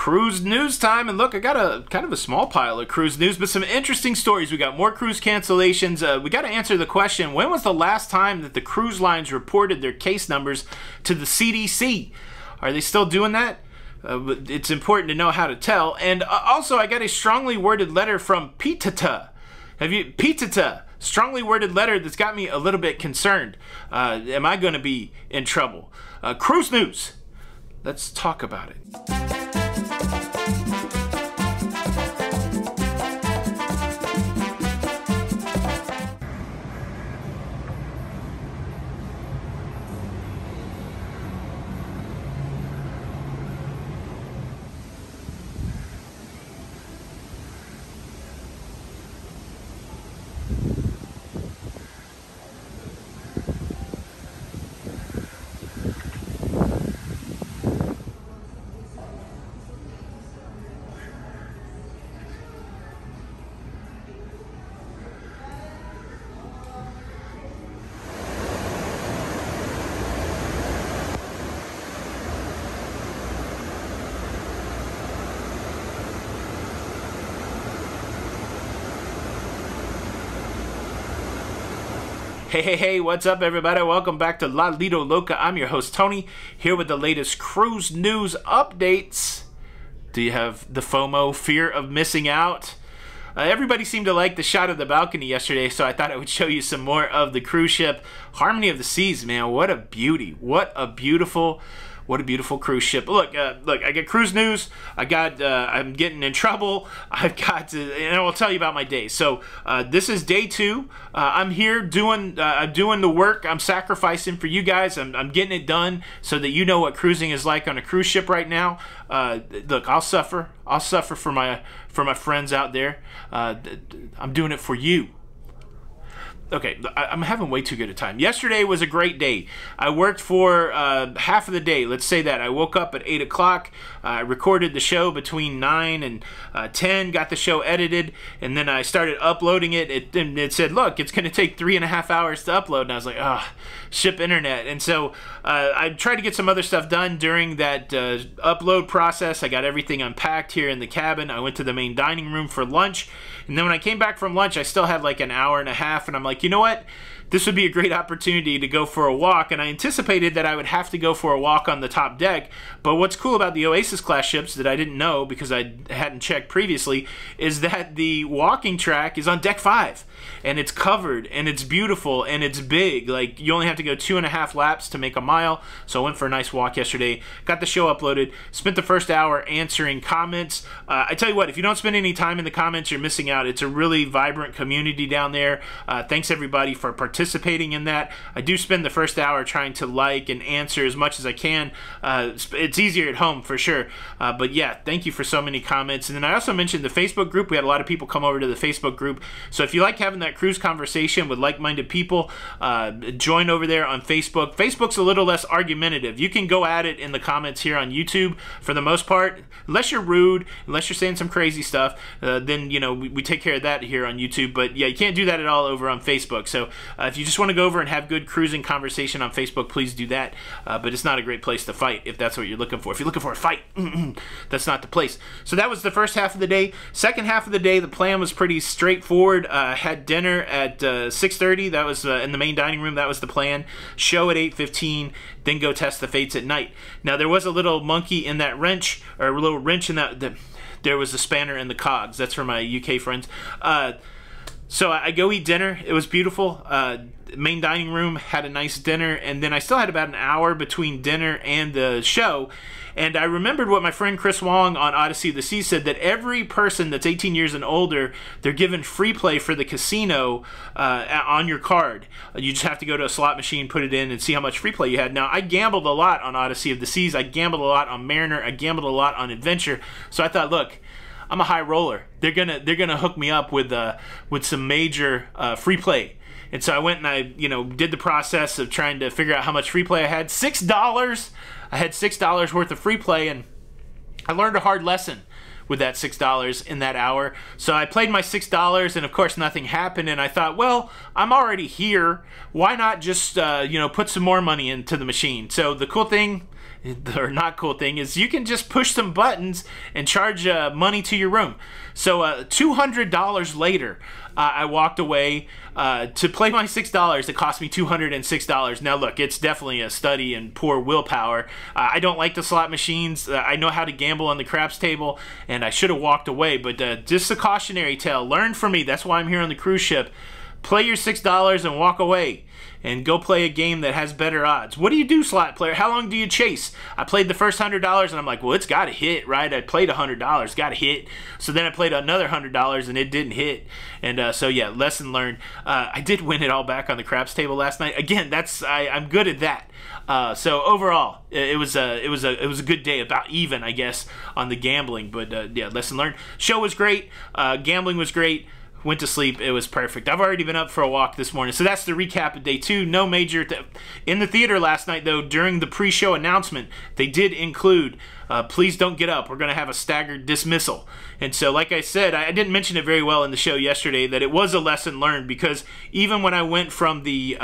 Cruise news time, and look, I got a kind of a small pile of cruise news, but some interesting stories. We got more cruise cancellations. We got to answer the question, when was the last time that the cruise lines reported their case numbers to the CDC? Are they still doing that? It's important to know how to tell. And also, I got a strongly worded letter from Petta. Petta? Strongly worded letter that's got me a little bit concerned. Am I going to be in trouble? Cruise news. Let's talk about it. Hey, what's up everybody? Welcome back to Lido, Loca. I'm your host Tony, here with the latest cruise news updates. Do you have the FOMO, fear of missing out? Everybody seemed to like the shot of the balcony yesterday, so I thought I would show you some more of the cruise ship. Harmony of the Seas, man, what a beauty. What a beautiful cruise ship. Look, I got cruise news. I'm getting in trouble. And I will tell you about my day. So this is day 2. I'm here doing the work. I'm sacrificing for you guys. I'm getting it done so that you know what cruising is like on a cruise ship right now. Look, I'll suffer. I'll suffer for my friends out there. I'm doing it for you. Okay, I'm having way too good a time. Yesterday was a great day. I worked for half of the day. Let's say that. I woke up at 8 o'clock. I recorded the show between 9 and 10, got the show edited, and then I started uploading it. It said, look, it's going to take 3.5 hours to upload. And I was like, oh, ship internet. And so I tried to get some other stuff done during that upload process. I got everything unpacked here in the cabin. I went to the main dining room for lunch. And then when I came back from lunch, I still had like an hour and a half, and I'm like, you know what? This would be a great opportunity to go for a walk, and I anticipated that I would have to go for a walk on the top deck. But what's cool about the Oasis class ships that I didn't know because I hadn't checked previously is that the walking track is on deck 5, and it's covered, and it's beautiful, and it's big. Like, you only have to go 2.5 laps to make a mile. So I went for a nice walk yesterday, got the show uploaded, spent the first hour answering comments. I tell you what, if you don't spend any time in the comments, you're missing out. It's a really vibrant community down there. Thanks everybody for participating in that. I do spend the first hour trying to like and answer as much as I can. It's easier at home for sure. But yeah, thank you for so many comments. And then I also mentioned the Facebook group. We had a lot of people come over to the Facebook group. So if you like having that cruise conversation with like-minded people, join over there on Facebook. Facebook's a little less argumentative. You can go at it in the comments here on YouTube for the most part. Unless you're rude, unless you're saying some crazy stuff, then, you know, we take care of that here on YouTube. But yeah, you can't do that at all over on Facebook. So if you just want to go over and have good cruising conversation on Facebook, please do that. But it's not a great place to fight if that's what you're looking for. If you're looking for a fight, that's not the place. So that was the first half of the day. Second half of the day, the plan was pretty straightforward. Had dinner at 6:30. That was in the main dining room. That was the plan. Show at 8:15. Then go test the fates at night. Now there was a little monkey in that wrench, or a little wrench in that. There was a spanner in the cogs. That's for my UK friends. So I go eat dinner. It was beautiful. Main dining room, had a nice dinner, and then I still had about an hour between dinner and the show. And I remembered what my friend Chris Wong on Odyssey of the Seas said, that every person that's 18 years and older, they're given free play for the casino on your card. You just have to go to a slot machine, put it in, and see how much free play you had. Now, I gambled a lot on Odyssey of the Seas. I gambled a lot on Mariner. I gambled a lot on Adventure. So I thought, look, I'm a high roller. They're gonna hook me up with some major free play. And so I went and I, did the process of trying to figure out how much free play I had. $6. I had $6 worth of free play, and I learned a hard lesson with that $6 in that hour. So I played my $6, and of course nothing happened, and I thought, well, I'm already here. Why not just, put some more money into the machine? So the cool thing or not cool thing is you can just push some buttons and charge money to your room. So $200 later, I walked away to play my $6. It cost me $206. Now look, it's definitely a study in poor willpower. I don't like the slot machines. I know how to gamble on the craps table, and I should have walked away, but just a cautionary tale. Learn from me. That's why I'm here on the cruise ship. Play your $6 and walk away and go play a game that has better odds. What do you do, slot player? How long do you chase? I played the first $100 and I'm like, well, it's got to hit, right? I played $100, got to hit. So then I played another $100 and it didn't hit. And so yeah, lesson learned. I did win it all back on the craps table last night. Again, I'm good at that. So overall, it was a good day, about even, I guess, on the gambling. But yeah, lesson learned. Show was great. Gambling was great. Went to sleep. It was perfect. I've already been up for a walk this morning. So that's the recap of day 2. No major... In the theater last night, though, during the pre-show announcement, they did include, please don't get up. We're going to have a staggered dismissal. And so, like I said, I didn't mention it very well in the show yesterday, that it was a lesson learned, because even when I went from the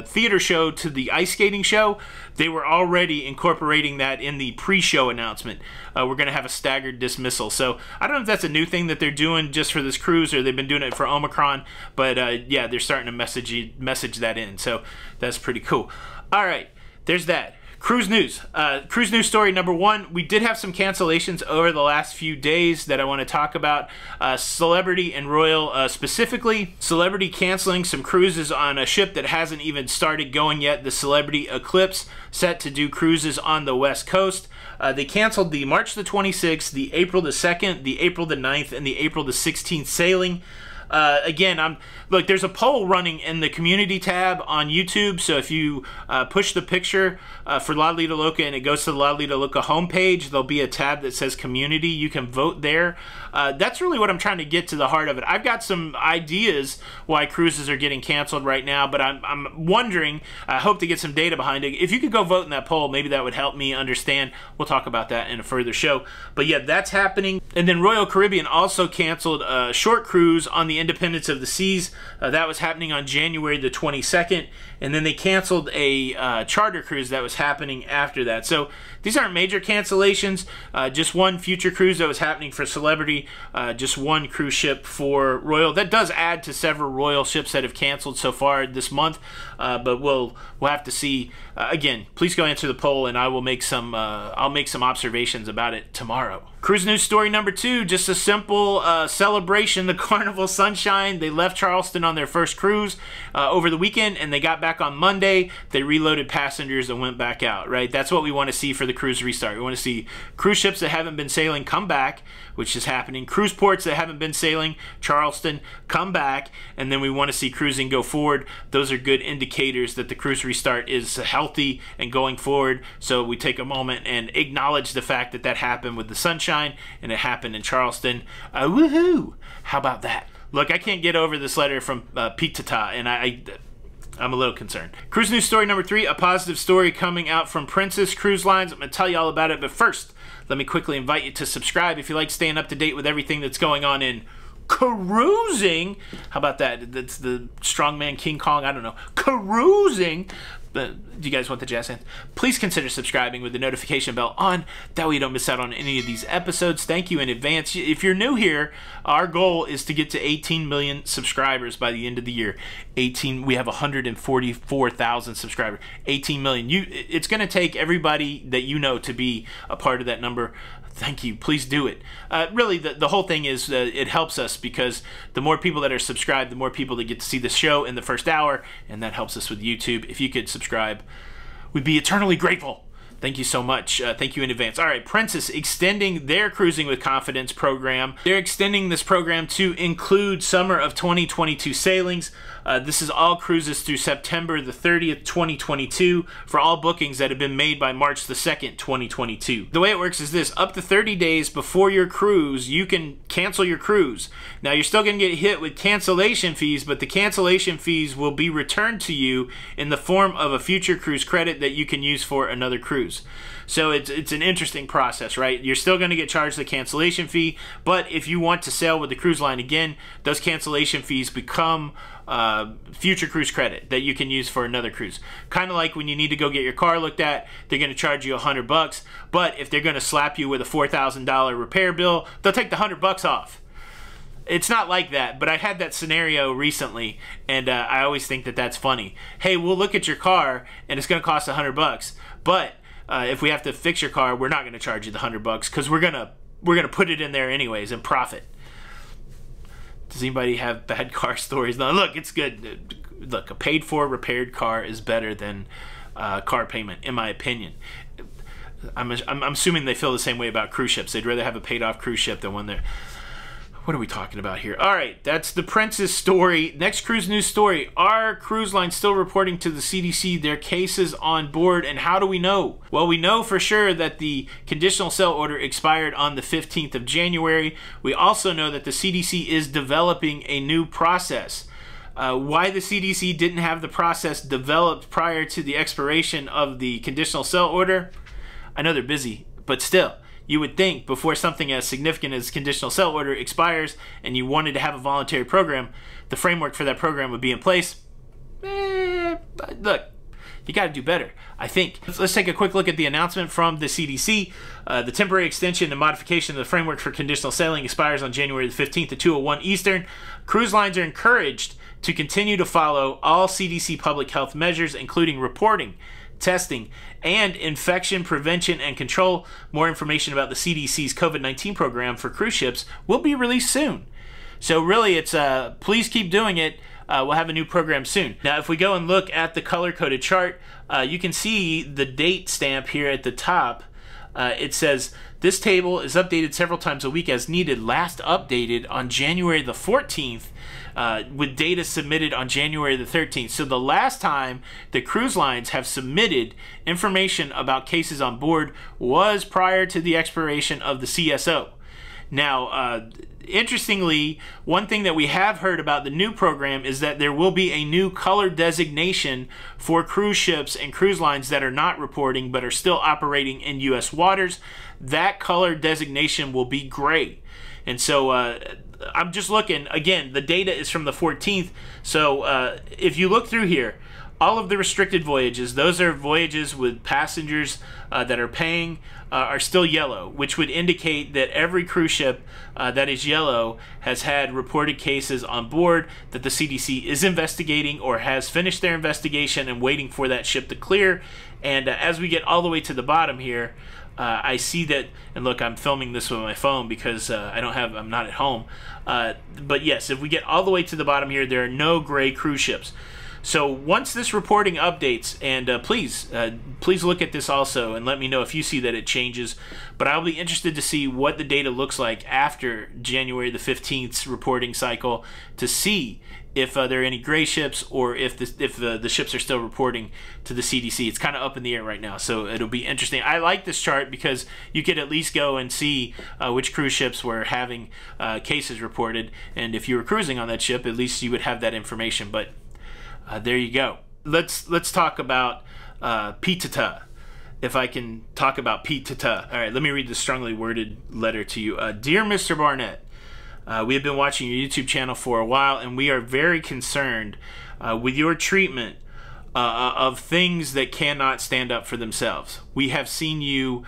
theater show to the ice skating show, they were already incorporating that in the pre-show announcement. We're going to have a staggered dismissal. So I don't know if that's a new thing that they're doing just for this cruise, or they've been doing it for Omicron, but yeah, they're starting to message that in. So that's pretty cool. All right, there's that. Cruise news. Cruise news story number 1. We did have some cancellations over the last few days that I want to talk about. Celebrity and Royal specifically. Celebrity canceling some cruises on a ship that hasn't even started going yet. The Celebrity Eclipse, set to do cruises on the West Coast. They canceled the March the 26th, the April the 2nd, the April the 9th, and the April the 16th sailing. Again, look, there's a poll running in the community tab on YouTube, so if you push the picture for La Lido Loca and it goes to the La Lido Loca homepage, there'll be a tab that says community. You can vote there. That's really what I'm trying to get to the heart of it. I've got some ideas why cruises are getting canceled right now, but I'm wondering, I hope to get some data behind it. If you could go vote in that poll, maybe that would help me understand. We'll talk about that in a further show. But yeah, that's happening. And then Royal Caribbean also canceled a short cruise on the Independence of the Seas. That was happening on January the 22nd. And then they canceled a charter cruise that was happening after that. So these aren't major cancellations. Just one future cruise that was happening for Celebrity. Just one cruise ship for Royal. That does add to several Royal ships that have canceled so far this month. But we'll have to see. Again, please go answer the poll, and I will make some. I'll make some observations about it tomorrow. Cruise news story number 2. Just a simple celebration. The Carnival Sunshine. They left Charleston on their first cruise over the weekend, and they got back on Monday. They reloaded passengers and went back out. Right. That's what we want to see for the cruise restart. We want to see cruise ships that haven't been sailing come back, which is happening. Cruise ports that haven't been sailing, Charleston, come back, and then we want to see cruising go forward. Those are good indicators that the cruise restart is healthy and going forward. So we take a moment and acknowledge the fact that that happened with the Sunshine and it happened in Charleston. Woohoo! How about that? Look, I can't get over this letter from Petta, and I'm a little concerned. Cruise news story number 3, a positive story coming out from Princess Cruise Lines. I'm going to tell you all about it, but first, let me quickly invite you to subscribe if you like staying up to date with everything that's going on in cruising. How about that? That's the strongman King Kong. I don't know. Cruising. Do you guys want the jazz hands? Please consider subscribing with the notification bell on. That way you don't miss out on any of these episodes. Thank you in advance. If you're new here, our goal is to get to 18 million subscribers by the end of the year. We have 144,000 subscribers. 18 million. It's going to take everybody that you know to be a part of that number. Thank you. Please do it. Really, the whole thing is it helps us, because the more people that are subscribed, the more people that get to see the show in the first hour, and that helps us with YouTube. If you could subscribe, we'd be eternally grateful. Thank you so much. Thank you in advance. All right, Princess extending their Cruising with Confidence program. They're extending this program to include summer of 2022 sailings. This is all cruises through September the 30th, 2022 for all bookings that have been made by March the 2nd, 2022. The way it works is this: up to 30 days before your cruise, you can cancel your cruise. Now, you're still going to get hit with cancellation fees, but the cancellation fees will be returned to you in the form of a future cruise credit that you can use for another cruise. So it's an interesting process, right? You're still going to get charged the cancellation fee, but if you want to sail with the cruise line again, those cancellation fees become future cruise credit that you can use for another cruise. Kind of like when you need to go get your car looked at, they're going to charge you $100, but if they're going to slap you with a $4,000 repair bill, they'll take the $100 off. It's not like that, but I had that scenario recently, and I always think that that's funny. Hey, we'll look at your car, and it's going to cost $100, but if we have to fix your car, we're not going to charge you the $100 because we're gonna put it in there anyways and profit. Does anybody have bad car stories? No, look, it's good. Look, a paid-for, repaired car is better than car payment, in my opinion. I'm assuming they feel the same way about cruise ships. They'd rather have a paid-off cruise ship than one they're... What are we talking about here? All right, that's the Princess story. Next cruise news story. Are cruise lines still reporting to the CDC their cases on board, and how do we know? Well, we know for sure that the conditional sail order expired on the 15th of January. We also know that the CDC is developing a new process. Why the CDC didn't have the process developed prior to the expiration of the conditional sail order, I know they're busy, but still. You would think before something as significant as conditional sail order expires and you wanted to have a voluntary program, the framework for that program would be in place. Look, you got to do better, I think. Let's take a quick look at the announcement from the CDC. The temporary extension and modification of the framework for conditional sailing expires on January the 15th at 2:01 Eastern. Cruise lines are encouraged to continue to follow all CDC public health measures, including reporting, testing, and infection prevention and control. More information about the CDC's COVID-19 program for cruise ships will be released soon. So really, it's please keep doing it. We'll have a new program soon. Now, if we go and look at the color-coded chart, you can see the date stamp here at the top. It says, this table is updated several times a week as needed, last updated on January the 14th, with data submitted on January the 13th. So the last time the cruise lines have submitted information about cases on board was prior to the expiration of the CSO. Now, interestingly, one thing that we have heard about the new program is that there will be a new color designation for cruise ships and cruise lines that are not reporting but are still operating in U.S. waters. That color designation will be gray. And so I'm just looking, again, the data is from the 14th. So if you look through here, all of the restricted voyages, those are voyages with passengers that are paying, are still yellow, which would indicate that every cruise ship that is yellow has had reported cases on board that the CDC is investigating or has finished their investigation and waiting for that ship to clear. And as we get all the way to the bottom here, I see that, and look, I'm filming this with my phone because I'm not at home. But yes, if we get all the way to the bottom here, there are no gray cruise ships. So once this reporting updates, and please look at this also and let me know if you see that it changes. But I'll be interested to see what the data looks like after January the 15th's reporting cycle to see if there are any gray ships or if the ships are still reporting to the CDC. It's kind of up in the air right now, so it'll be interesting. I like this chart because you could at least go and see which cruise ships were having cases reported, and if you were cruising on that ship, at least you would have that information. But there you go. Let's talk about Petta. If I can talk about Petta. All right, let me read the strongly worded letter to you. Dear Mr. Barnett, we have been watching your YouTube channel for a while, and we are very concerned with your treatment of things that cannot stand up for themselves. We have seen you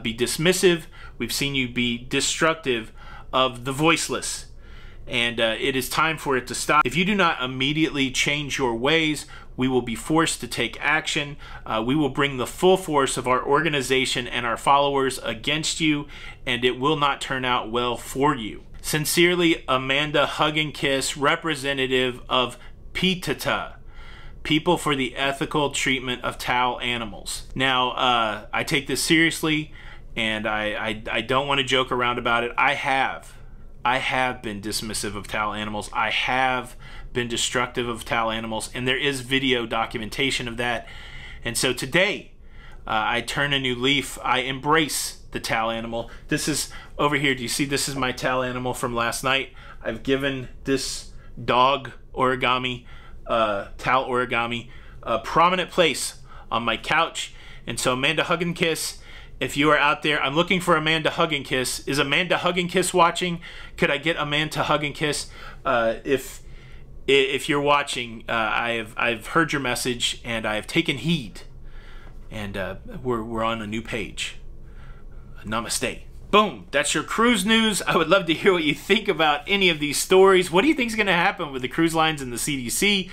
be dismissive. We've seen you be destructive of the voiceless. And it is time for it to stop. If you do not immediately change your ways, we will be forced to take action. We will bring the full force of our organization and our followers against you, and it will not turn out well for you. Sincerely, Amanda Hug and Kiss, representative of Petta, People for the Ethical Treatment of Towel Animals. Now, I take this seriously, and I don't want to joke around about it. I have been dismissive of towel animals. I have been destructive of towel animals, and there is video documentation of that. And so today, I turn a new leaf. I embrace the towel animal. This is over here. Do you see? This is my towel animal from last night. I've given this dog origami, towel origami, a prominent place on my couch. And so Amanda Hug and Kiss, if you are out there, I'm looking for Amanda Hug and Kiss. Is Amanda Hug and Kiss watching? Could I get Amanda Hug and Kiss? If you're watching, I've heard your message and I have taken heed, and we're on a new page. Namaste. Boom. That's your cruise news. I would love to hear what you think about any of these stories. What do you think is going to happen with the cruise lines and the CDC?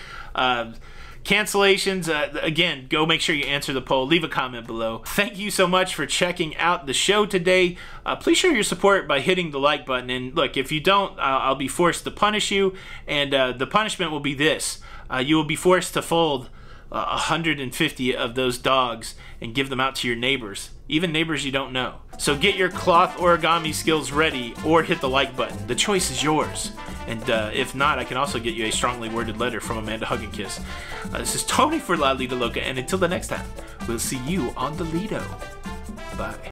Cancellations, again, go make sure you answer the poll. Leave a comment below. Thank you so much for checking out the show today. Please show your support by hitting the like button. And look, if you don't, I'll be forced to punish you. And the punishment will be this. You will be forced to fold 150 of those dogs and give them out to your neighbors, even neighbors you don't know. So get your cloth origami skills ready or hit the like button. The choice is yours. And if not, I can also get you a strongly worded letter from Amanda Hug and Kiss. This is Tony for La Lido Loca, and until the next time, we'll see you on the Lido. Bye.